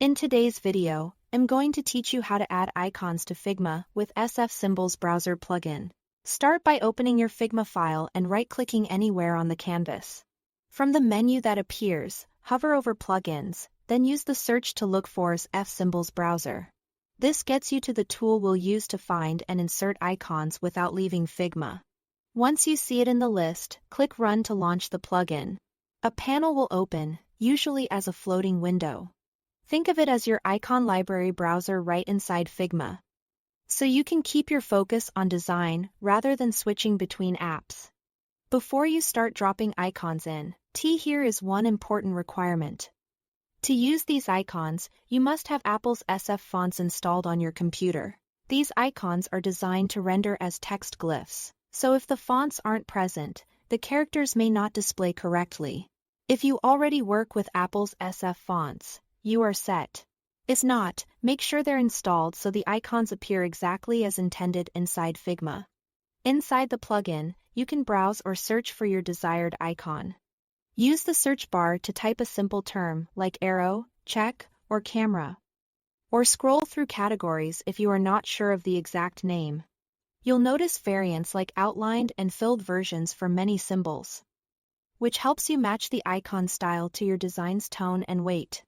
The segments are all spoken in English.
In today's video, I'm going to teach you how to add icons to Figma with SF Symbols Browser plugin. Start by opening your Figma file and right-clicking anywhere on the canvas. From the menu that appears, hover over Plugins, then use the search to look for SF Symbols Browser. This gets you to the tool we'll use to find and insert icons without leaving Figma. Once you see it in the list, click Run to launch the plugin. A panel will open, usually as a floating window. Think of it as your icon library browser right inside Figma, so you can keep your focus on design rather than switching between apps. Before you start dropping icons in, here is one important requirement. To use these icons, you must have Apple's SF fonts installed on your computer. These icons are designed to render as text glyphs, so if the fonts aren't present, the characters may not display correctly. If you already work with Apple's SF fonts, you are set. If not, make sure they're installed so the icons appear exactly as intended inside Figma. Inside the plugin, you can browse or search for your desired icon. Use the search bar to type a simple term like arrow, check, or camera. Or scroll through categories if you are not sure of the exact name. You'll notice variants like outlined and filled versions for many symbols, which helps you match the icon style to your design's tone and weight.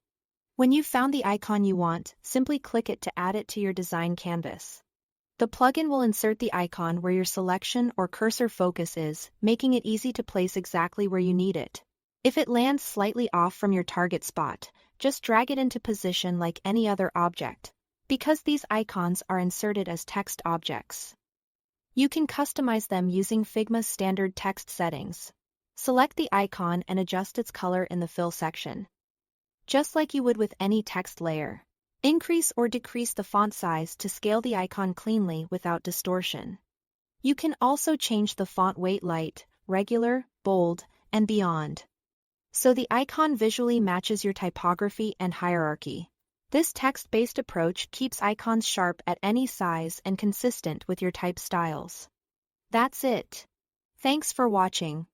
When you've found the icon you want, simply click it to add it to your design canvas. The plugin will insert the icon where your selection or cursor focus is, making it easy to place exactly where you need it. If it lands slightly off from your target spot, just drag it into position like any other object, because these icons are inserted as text objects. You can customize them using Figma's standard text settings. Select the icon and adjust its color in the fill section, just like you would with any text layer. Increase or decrease the font size to scale the icon cleanly without distortion. You can also change the font weight light, regular, bold, and beyond, so the icon visually matches your typography and hierarchy. This text-based approach keeps icons sharp at any size and consistent with your type styles. That's it. Thanks for watching.